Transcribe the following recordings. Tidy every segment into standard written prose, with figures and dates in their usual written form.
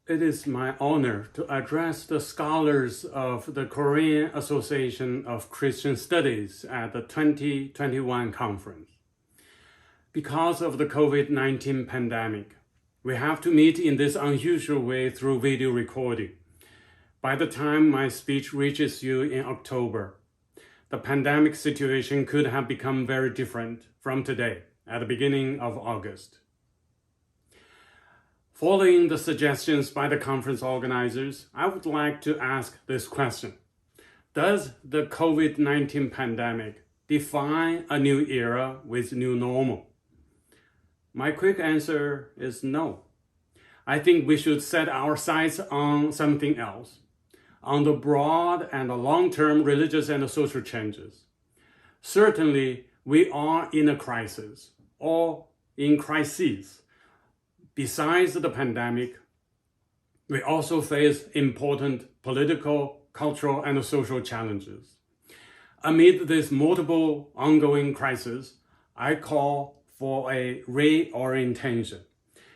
It is my honor to address the scholars of the Korean Association of Christian Studies at the 2021 conference. Because of the COVID-19 pandemic, we have to meet in this unusual way through video recording. By the time my speech reaches you in October, the pandemic situation could have become very different from today, at the beginning of August. Following the suggestions by the conference organizers, I would like to ask this question. Does the COVID-19 pandemic define a new era with new normal? My quick answer is no. I think we should set our sights on something else, on the broad and long-term religious and social changes. Certainly, we are in a crisis, or in crises. Besides the pandemic, we also face important political, cultural, and social challenges. Amid this multiple ongoing crises, I call for a reorientation.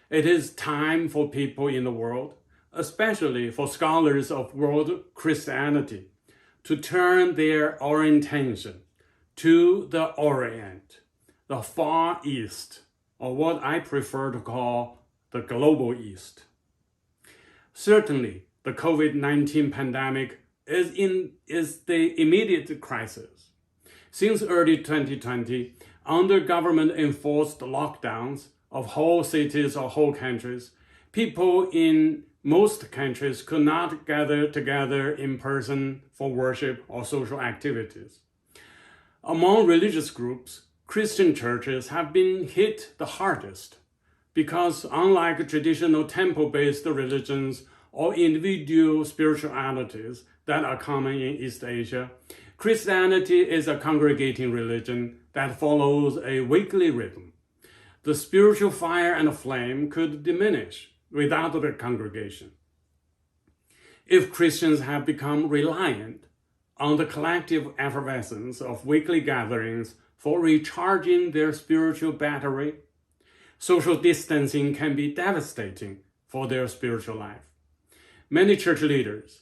It is time for people in the world, especially for scholars of world Christianity, to turn their orientation to the Orient, the Far East, or what I prefer to call the Global East. Certainly, the COVID-19 pandemic is the immediate crisis. Since early 2020, under government-enforced lockdowns of whole cities or whole countries, people in most countries could not gather together in person for worship or social activities. Among religious groups, Christian churches have been hit the hardest because unlike traditional temple-based religions or individual spiritualities that are common in East Asia, Christianity is a congregating religion that follows a weekly rhythm. The spiritual fire and flame could diminish without the congregation. If Christians have become reliant on the collective effervescence of weekly gatherings for recharging their spiritual battery, social distancing can be devastating for their spiritual life. Many church leaders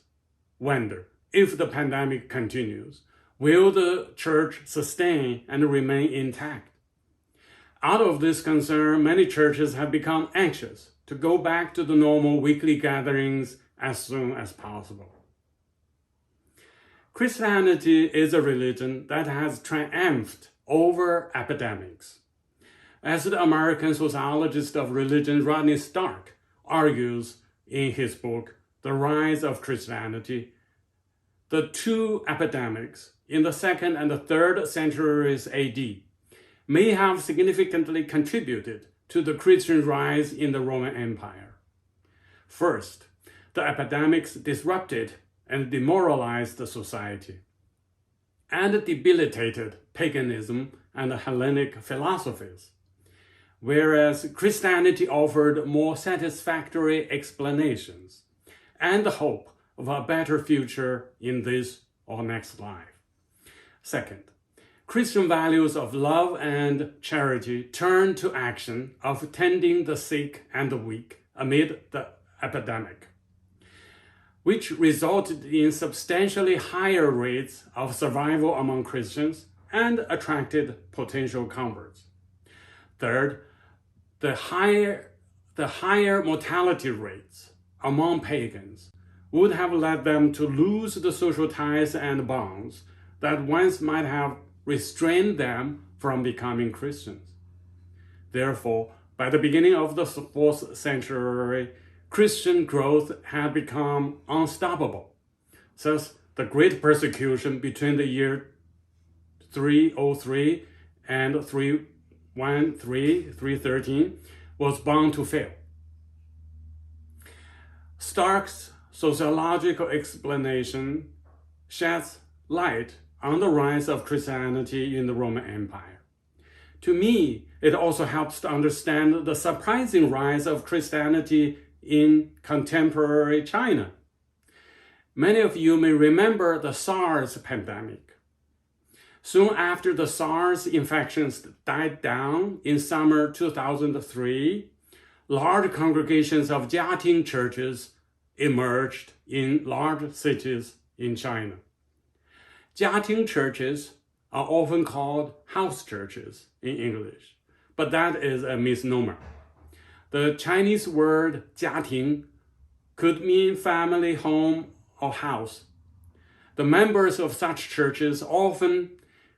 wonder if the pandemic continues, will the church sustain and remain intact? Out of this concern, many churches have become anxious to go back to the normal weekly gatherings as soon as possible. Christianity is a religion that has triumphed over epidemics. As the American sociologist of religion Rodney Stark argues in his book, The Rise of Christianity, the two epidemics in the 2nd and the 3rd centuries AD may have significantly contributed to the Christian rise in the Roman Empire. First, the epidemics disrupted and demoralized the society and debilitated paganism and Hellenic philosophies, whereas Christianity offered more satisfactory explanations and the hope of a better future in this or next life. Second, Christian values of love and charity turned to action of tending the sick and the weak amid the epidemic, which resulted in substantially higher rates of survival among Christians and attracted potential converts. Third, the higher mortality rates among pagans would have led them to lose the social ties and bonds that once might have restrained them from becoming Christians. Therefore, by the beginning of the 4th century, Christian growth had become unstoppable. Thus, the great persecution between the year 303 and 313 was bound to fail. Stark's sociological explanation sheds light on the rise of Christianity in the Roman Empire. To me, it also helps to understand the surprising rise of Christianity in contemporary China. Many of you may remember the SARS pandemic. Soon after the SARS infections died down in summer 2003, large congregations of Jiating churches emerged in large cities in China. Jiating churches are often called house churches in English, but that is a misnomer. The Chinese word 家庭 could mean family, home, or house. The members of such churches often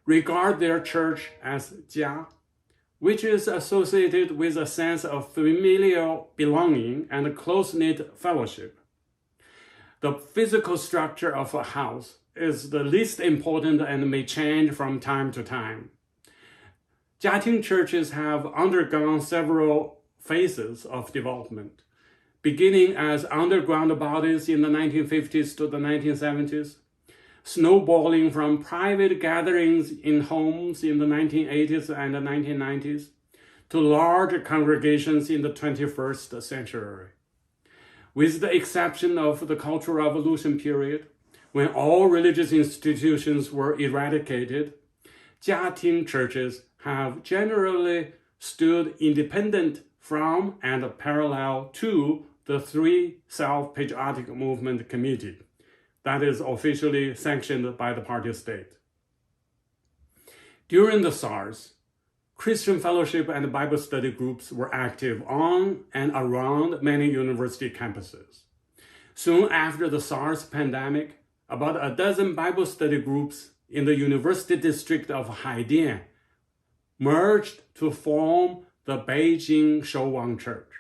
regard their church as 家, which is associated with a sense of familial belonging and close-knit fellowship. The physical structure of a house is the least important and may change from time to time. Jiating churches have undergone several phases of development, beginning as underground bodies in the 1950s to the 1970s, snowballing from private gatherings in homes in the 1980s and the 1990s, to large congregations in the 21st century. With the exception of the Cultural Revolution period, when all religious institutions were eradicated, Jiating churches have generally stood independent from and parallel to the Three Self-Patriotic Movement Committee that is officially sanctioned by the party state. During the SARS, Christian fellowship and Bible study groups were active on and around many university campuses. Soon after the SARS pandemic, about a dozen Bible study groups in the University District of Haidian merged to form the Beijing Shouwang Church.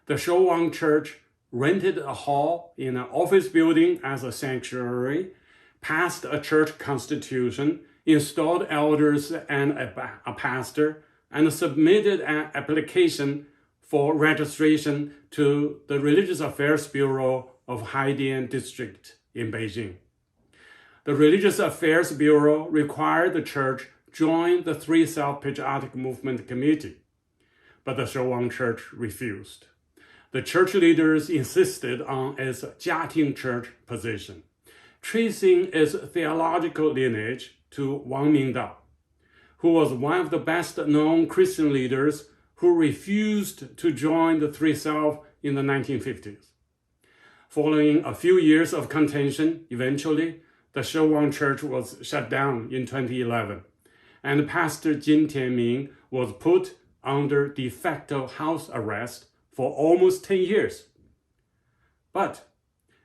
The Shouwang Church rented a hall in an office building as a sanctuary, passed a church constitution, installed elders and a pastor, and submitted an application for registration to the Religious Affairs Bureau of Haidian District in Beijing. The Religious Affairs Bureau required the church join the Three Self-Patriotic Movement Committee, but the Shouwang Church refused. The church leaders insisted on its Jiating Church position, tracing its theological lineage to Wang Mingdao, who was one of the best-known Christian leaders who refused to join the Three Self in the 1950s. Following a few years of contention, eventually, the Shouwang Church was shut down in 2011, and Pastor Jin Tianming was put under de facto house arrest for almost 10 years. But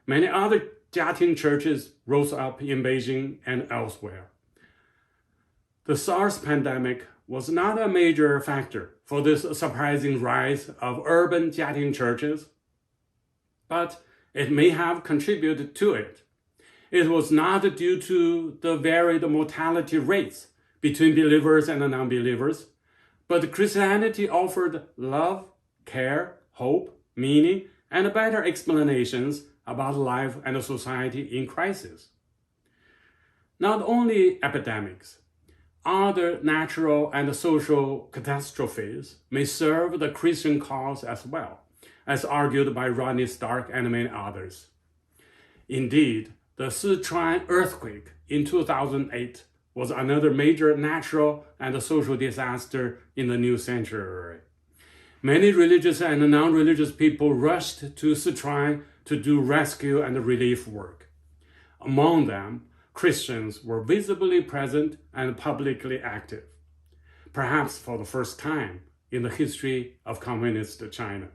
many other Jiating churches rose up in Beijing and elsewhere. The SARS pandemic was not a major factor for this surprising rise of urban Jiating churches, but it may have contributed to it. It was not due to the varied mortality rates between believers and non-believers, but Christianity offered love, care, hope, meaning, and better explanations about life and society in crisis. Not only epidemics, other natural and social catastrophes may serve the Christian cause as well, as argued by Rodney Stark and many others. Indeed, the Sichuan earthquake in 2008 was another major natural and social disaster in the new century. Many religious and non-religious people rushed to Sichuan to do rescue and relief work. Among them, Christians were visibly present and publicly active, perhaps for the first time in the history of communist China.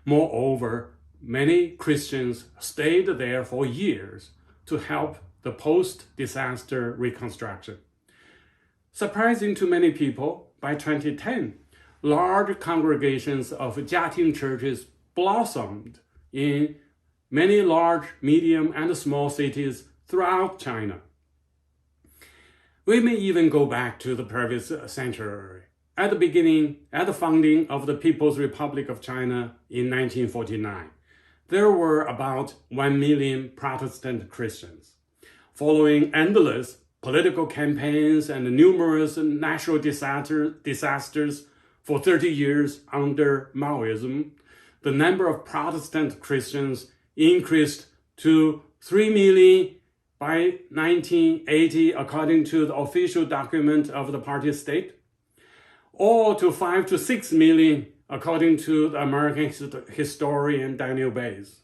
Moreover, many Christians stayed there for years to help the post-disaster reconstruction. Surprising to many people, by 2010, large congregations of Jiating churches blossomed in many large, medium, and small cities throughout China. We may even go back to the previous century. At the founding of the People's Republic of China in 1949, there were about 1 million Protestant Christians. Following endless political campaigns and numerous natural disasters for 30 years under Maoism, the number of Protestant Christians increased to 3 million by 1980, according to the official document of the party state, or to 5 to 6 million, according to the American historian Daniel Bays.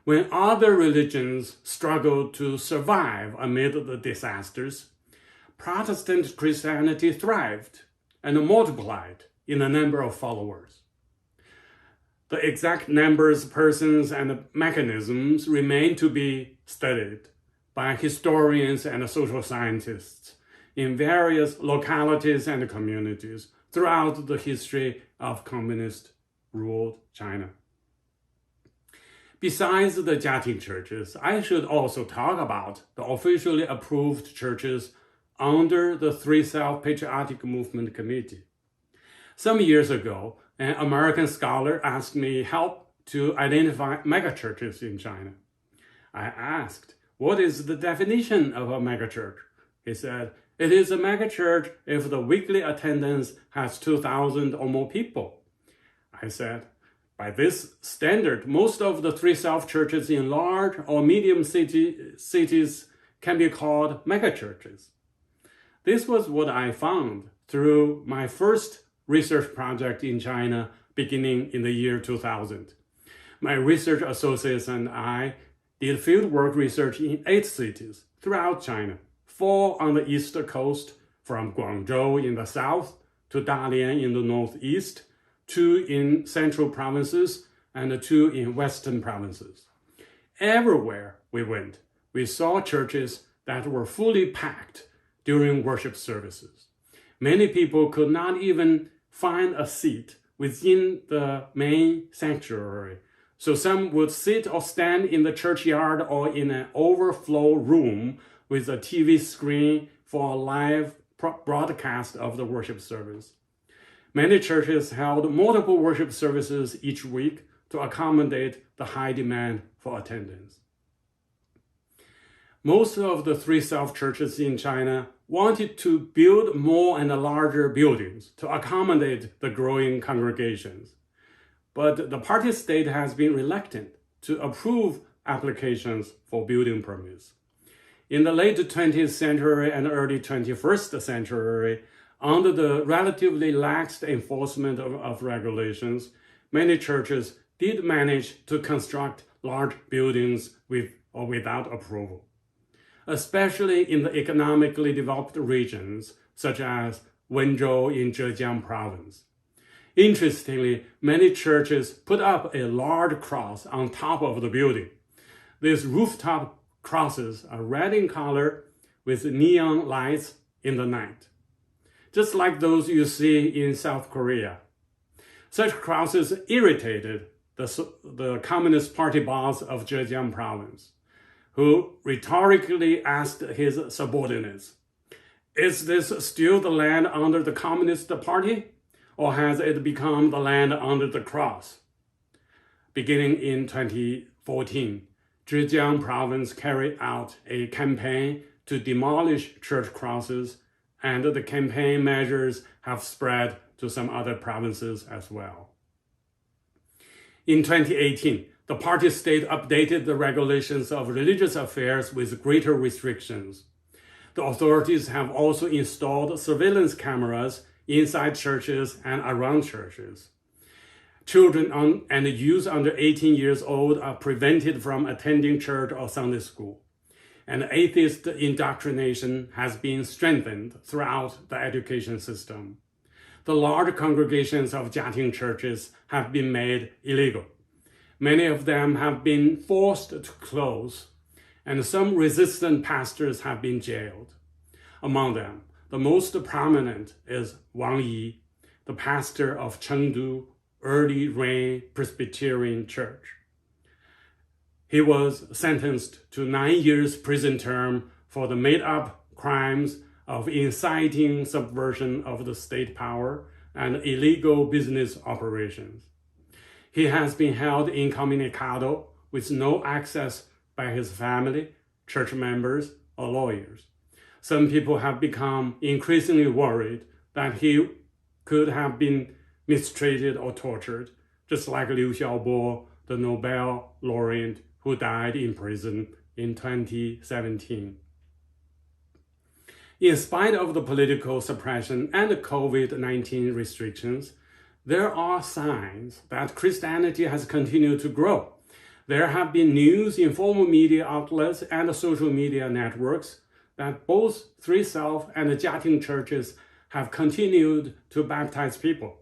When other religions struggled to survive amid the disasters, Protestant Christianity thrived and multiplied in the number of followers. The exact numbers, persons, and mechanisms remain to be studied by historians and social scientists in various localities and communities throughout the history of communist-ruled China. Besides the Jiating churches, I should also talk about the officially approved churches under the Three Self-Patriotic Movement Committee. Some years ago, an American scholar asked me help to identify megachurches in China. I asked, what is the definition of a megachurch? He said, it is a megachurch if the weekly attendance has 2,000 or more people. I said, by this standard, most of the Three Self-churches in large or medium cities can be called megachurches. This was what I found through my first research project in China beginning in the year 2000. My research associates and I did fieldwork research in 8 cities throughout China, 4 on the east coast, from Guangzhou in the south to Dalian in the northeast, 2 in central provinces, and 2 in western provinces. Everywhere we went, we saw churches that were fully packed during worship services. Many people could not even find a seat within the main sanctuary, so some would sit or stand in the churchyard or in an overflow room with a TV screen for a live broadcast of the worship service. Many churches held multiple worship services each week to accommodate the high demand for attendance. Most of the Three Self-churches in China wanted to build more and larger buildings to accommodate the growing congregations. But the party state has been reluctant to approve applications for building permits. In the late 20th century and early 21st century, under the relatively lax enforcement of regulations, many churches did manage to construct large buildings with or without approval, especially in the economically developed regions, such as Wenzhou in Zhejiang province. Interestingly, many churches put up a large cross on top of the building. These rooftop crosses are red in color with neon lights in the night, just like those you see in South Korea. Such crosses irritated the Communist Party boss of Zhejiang province, who rhetorically asked his subordinates, is this still the land under the Communist Party, or has it become the land under the cross? Beginning in 2014, Zhejiang province carried out a campaign to demolish church crosses, and the campaign measures have spread to some other provinces as well. In 2018, the party state updated the regulations of religious affairs with greater restrictions. The authorities have also installed surveillance cameras inside churches and around churches. Children and youth under 18 years old are prevented from attending church or Sunday school, and atheist indoctrination has been strengthened throughout the education system. The large congregations of Jiating churches have been made illegal. Many of them have been forced to close, and some resistant pastors have been jailed. Among them, the most prominent is Wang Yi, the pastor of Chengdu Early Rain Presbyterian Church. He was sentenced to 9 years prison term for the made-up crimes of inciting subversion of the state power and illegal business operations. He has been held incommunicado with no access by his family, church members, or lawyers. Some people have become increasingly worried that he could have been mistreated or tortured, just like Liu Xiaobo, the Nobel laureate who died in prison in 2017. In spite of the political suppression and the COVID-19 restrictions, there are signs that Christianity has continued to grow. There have been news, informal media outlets, and social media networks that both Three Self and the Jiating churches have continued to baptize people.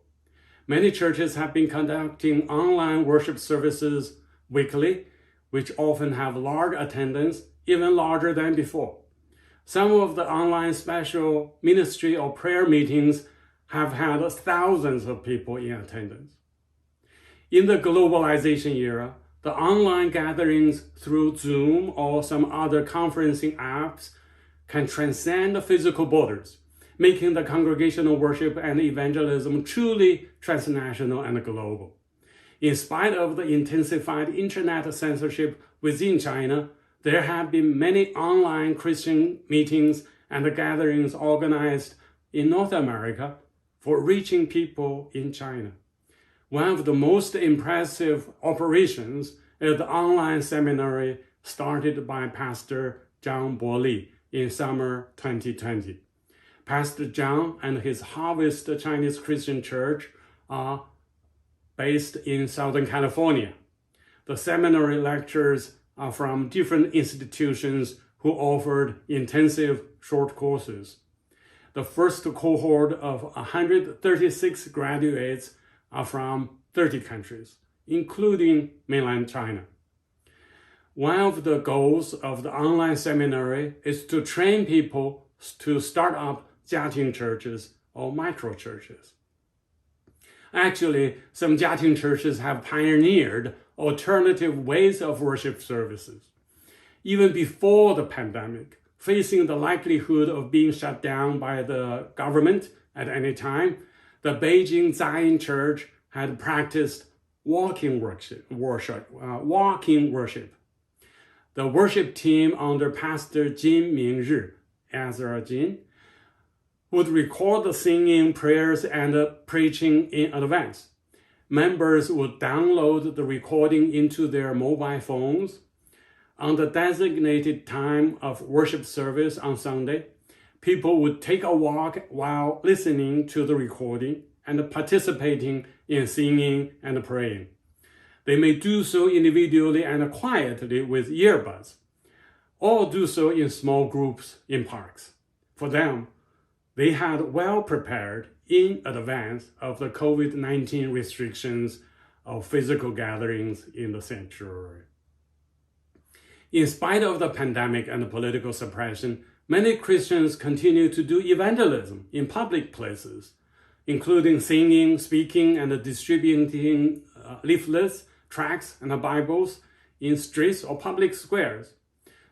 Many churches have been conducting online worship services weekly, which often have large attendance, even larger than before. Some of the online special ministry or prayer meetings have had thousands of people in attendance. In the globalization era, the online gatherings through Zoom or some other conferencing apps can transcend the physical borders, making the congregational worship and evangelism truly transnational and global. In spite of the intensified internet censorship within China, there have been many online Christian meetings and gatherings organized in North America for reaching people in China. One of the most impressive operations is the online seminary started by Pastor Zhang Boli in summer 2020. Pastor Zhang and his Harvest Chinese Christian Church are based in Southern California. The seminary lectures are from different institutions who offered intensive short courses. The first cohort of 136 graduates are from 30 countries, including mainland China. One of the goals of the online seminary is to train people to start up Jiating churches or micro churches. Actually, some Jiating churches have pioneered alternative ways of worship services. Even before the pandemic, facing the likelihood of being shut down by the government at any time, the Beijing Zion Church had practiced walking worship. The worship team under Pastor Jin Mingzhi, Ezra Jin, would record the singing, prayers, and preaching in advance. Members would download the recording into their mobile phones. On the designated time of worship service on Sunday, people would take a walk while listening to the recording and participating in singing and praying. They may do so individually and quietly with earbuds, or do so in small groups in parks. For them, they had well prepared in advance of the COVID-19 restrictions of physical gatherings in the sanctuary. In spite of the pandemic and political suppression, many Christians continue to do evangelism in public places, including singing, speaking, and distributing leaflets, tracts, and Bibles in streets or public squares.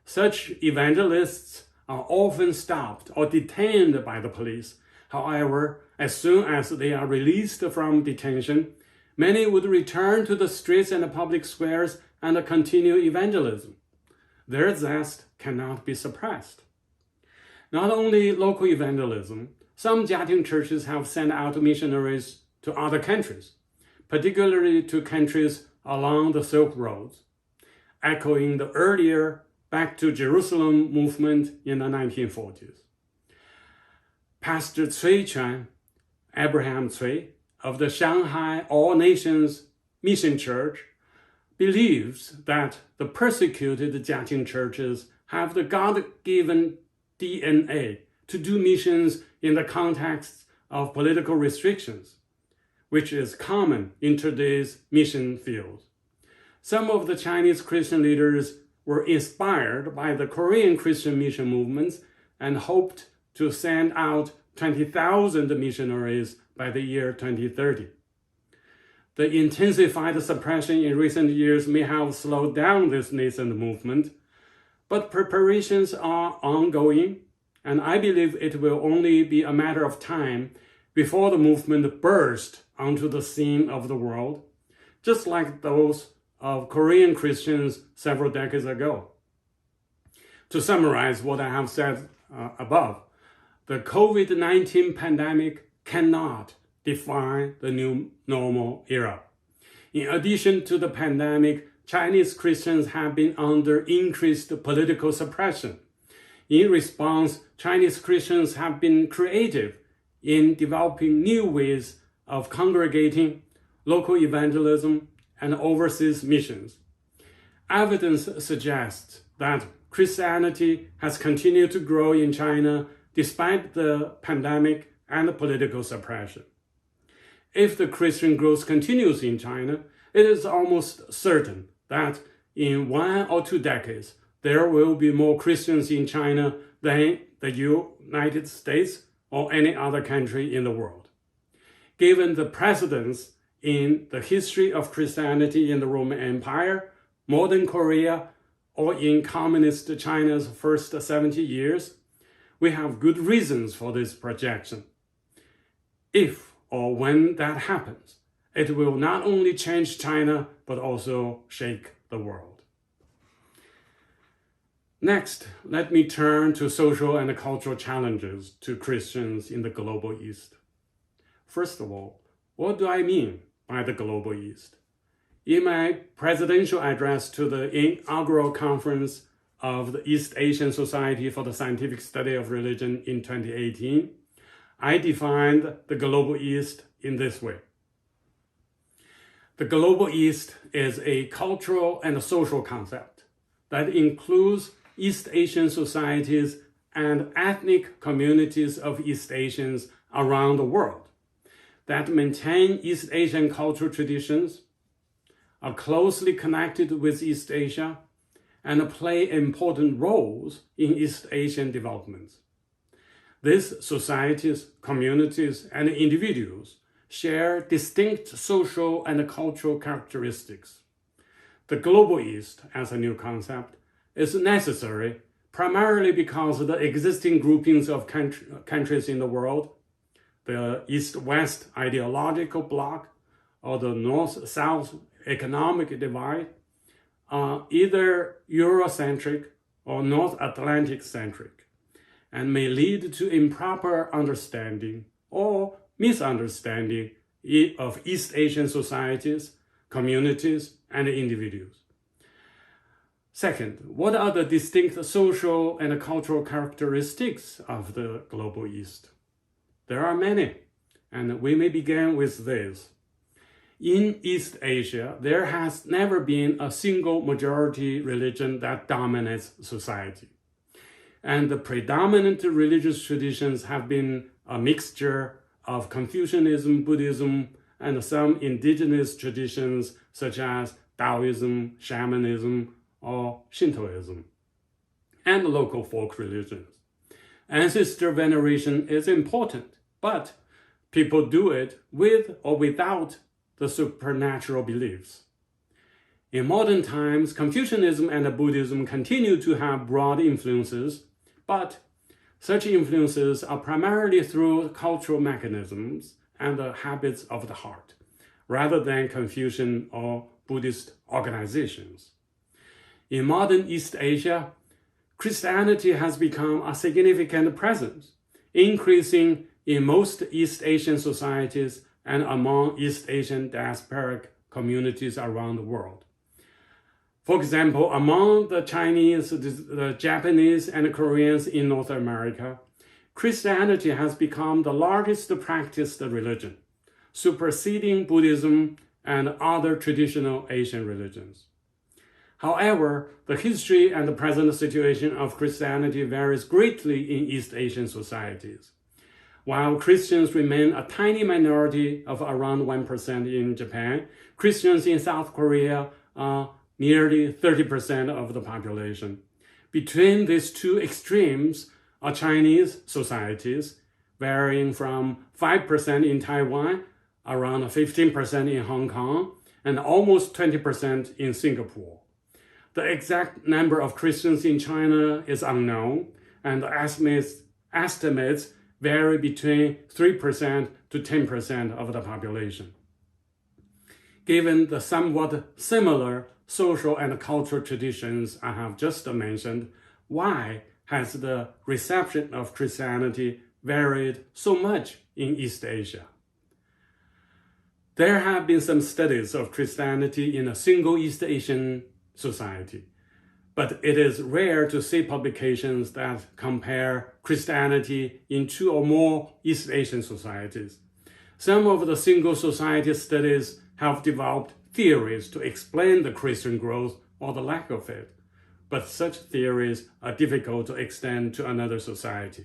Such evangelists are often stopped or detained by the police. However, as soon as they are released from detention, many would return to the streets and public squares and continue evangelism. Their zest cannot be suppressed. Not only local evangelism, some Jiating churches have sent out missionaries to other countries, particularly to countries along the Silk Roads, echoing the earlier Back to Jerusalem movement in the 1940s. Pastor Cui Chuan, Abraham Cui, of the Shanghai All Nations Mission Church, believes that the persecuted Jiating churches have the God-given DNA to do missions in the context of political restrictions, which is common in today's mission field. Some of the Chinese Christian leaders were inspired by the Korean Christian mission movements and hoped to send out 20,000 missionaries by the year 2030. The intensified suppression in recent years may have slowed down this nascent movement, but preparations are ongoing, and I believe it will only be a matter of time before the movement bursts onto the scene of the world, just like those of Korean Christians several decades ago. To summarize what I have said above, the COVID-19 pandemic cannot define the new normal era. In addition to the pandemic, Chinese Christians have been under increased political suppression. In response, Chinese Christians have been creative in developing new ways of congregating, local evangelism, and overseas missions. evidence suggests that Christianity has continued to grow in China despite the pandemic and political suppression. If the Christian growth continues in China, it is almost certain that in 1 or 2 decades, there will be more Christians in China than the United States or any other country in the world. Given the precedence in the history of Christianity in the Roman Empire, modern Korea, or in communist China's first 70 years, we have good reasons for this projection. If or when that happens, it will not only change China, but also shake the world. Next, let me turn to social and cultural challenges to Christians in the Global East. First of all, what do I mean by the Global East? In my presidential address to the inaugural conference of the East Asian Society for the Scientific Study of Religion in 2018, I defined the Global East in this way. The Global East is a cultural and social concept that includes East Asian societies and ethnic communities of East Asians around the world that maintain East Asian cultural traditions, are closely connected with East Asia, and play important roles in East Asian developments. These societies, communities, and individuals share distinct social and cultural characteristics. The Global East, as a new concept, is necessary primarily because the existing groupings of countries in the world, the East-West ideological bloc, or the North-South economic divide, are either Eurocentric or North Atlantic-centric, and may lead to improper understanding or misunderstanding of East Asian societies, communities, and individuals. Second, what are the distinct social and cultural characteristics of the Global East? There are many, and we may begin with this. In East Asia, there has never been a single majority religion that dominates society. And the predominant religious traditions have been a mixture of Confucianism, Buddhism, and some indigenous traditions such as Taoism, Shamanism, or Shintoism, and local folk religions. Ancestor veneration is important, but people do it with or without the supernatural beliefs. In modern times, Confucianism and Buddhism continue to have broad influences, but such influences are primarily through cultural mechanisms and the habits of the heart, rather than Confucian or Buddhist organizations. In modern East Asia, Christianity has become a significant presence, increasing in most East Asian societies and among East Asian diasporic communities around the world. For example, among the Chinese, the Japanese, and Koreans in North America, Christianity has become the largest practiced religion, superseding Buddhism and other traditional Asian religions. However, the history and the present situation of Christianity varies greatly in East Asian societies. While Christians remain a tiny minority of around 1% in Japan, Christians in South Korea are nearly 30% of the population. Between these two extremes are Chinese societies, varying from 5% in Taiwan, around 15% in Hong Kong, and almost 20% in Singapore. The exact number of Christians in China is unknown, and estimates vary between 3% to 10% of the population. Given the somewhat similar social and cultural traditions I have just mentioned, why has the reception of Christianity varied so much in East Asia? There have been some studies of Christianity in a single East Asian society, but it is rare to see publications that compare Christianity in 2 or more East Asian societies. Some of the single society studies have developed theories to explain the Christian growth or the lack of it, but such theories are difficult to extend to another society.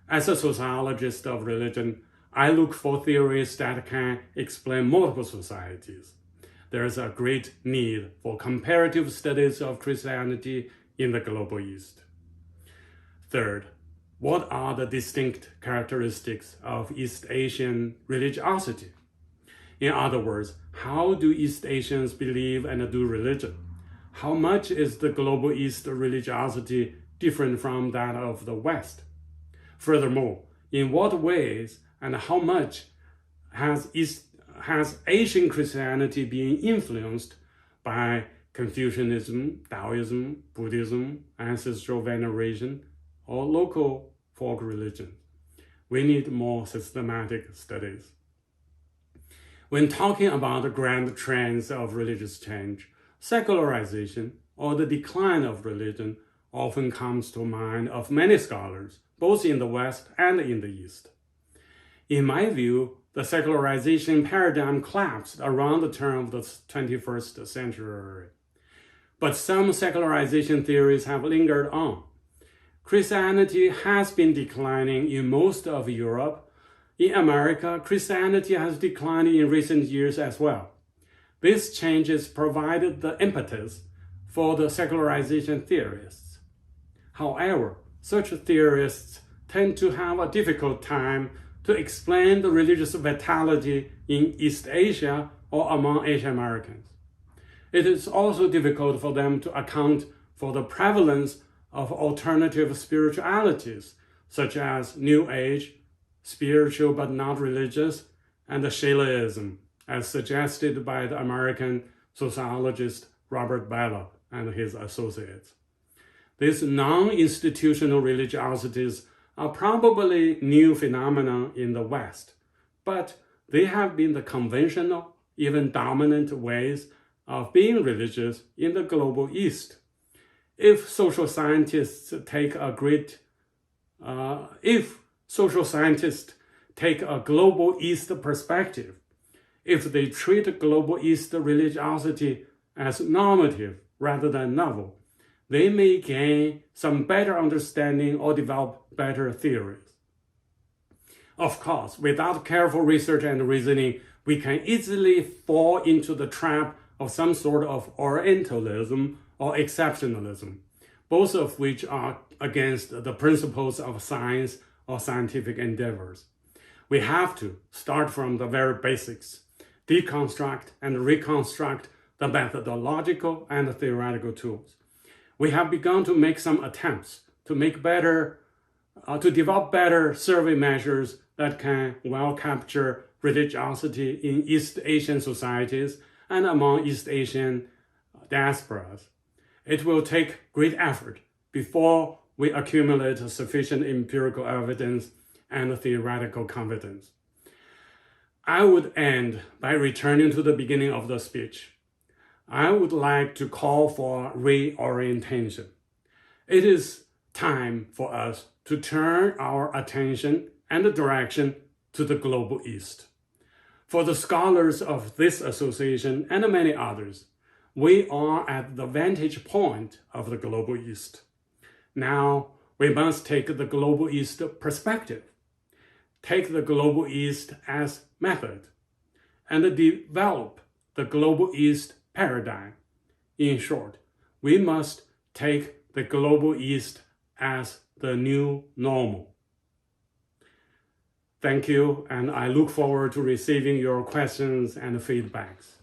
As a sociologist of religion, I look for theories that can explain multiple societies. There is a great need for comparative studies of Christianity in the global East. Third, what are the distinct characteristics of East Asian religiosity? In other words, how do East Asians believe and do religion? How much is the global East religiosity different from that of the West? Furthermore, in what ways and how much has Asian Christianity been influenced by Confucianism, Taoism, Buddhism, ancestral veneration, or local folk religion? We need more systematic studies. When talking about the grand trends of religious change, secularization or the decline of religion often comes to mind of many scholars, both in the West and in the East. In my view, the secularization paradigm collapsed around the turn of the 21st century. But some secularization theories have lingered on. Christianity has been declining in most of Europe. In America, Christianity has declined in recent years as well. These changes provided the impetus for the secularization theorists. However, such theorists tend to have a difficult time to explain the religious vitality in East Asia or among Asian Americans. It is also difficult for them to account for the prevalence of alternative spiritualities, such as New Age, spiritual but not religious, and Shailaism, as suggested by the American sociologist Robert Bellah and his associates. These non-institutional religiosities are probably new phenomena in the West, but they have been the conventional, even dominant ways of being religious in the global East. If social scientists take a global East perspective, if they treat global East religiosity as normative rather than novel, they may gain some better understanding or develop better theories. Of course, without careful research and reasoning, we can easily fall into the trap of some sort of Orientalism or exceptionalism, both of which are against the principles of science or scientific endeavors. We have to start from the very basics, deconstruct and reconstruct the methodological and theoretical tools. We have begun to make some attempts to develop better survey measures that can well capture religiosity in East Asian societies and among East Asian diasporas. It will take great effort before we accumulate sufficient empirical evidence and theoretical confidence. I would end by returning to the beginning of the speech. I would like to call for reorientation. It is time for us to turn our attention and direction to the global East. For the scholars of this association and many others, we are at the vantage point of the global East. Now, we must take the global East perspective, take the global East as method, and develop the global East paradigm. In short, we must take the global East as the new normal. Thank you, and I look forward to receiving your questions and feedbacks.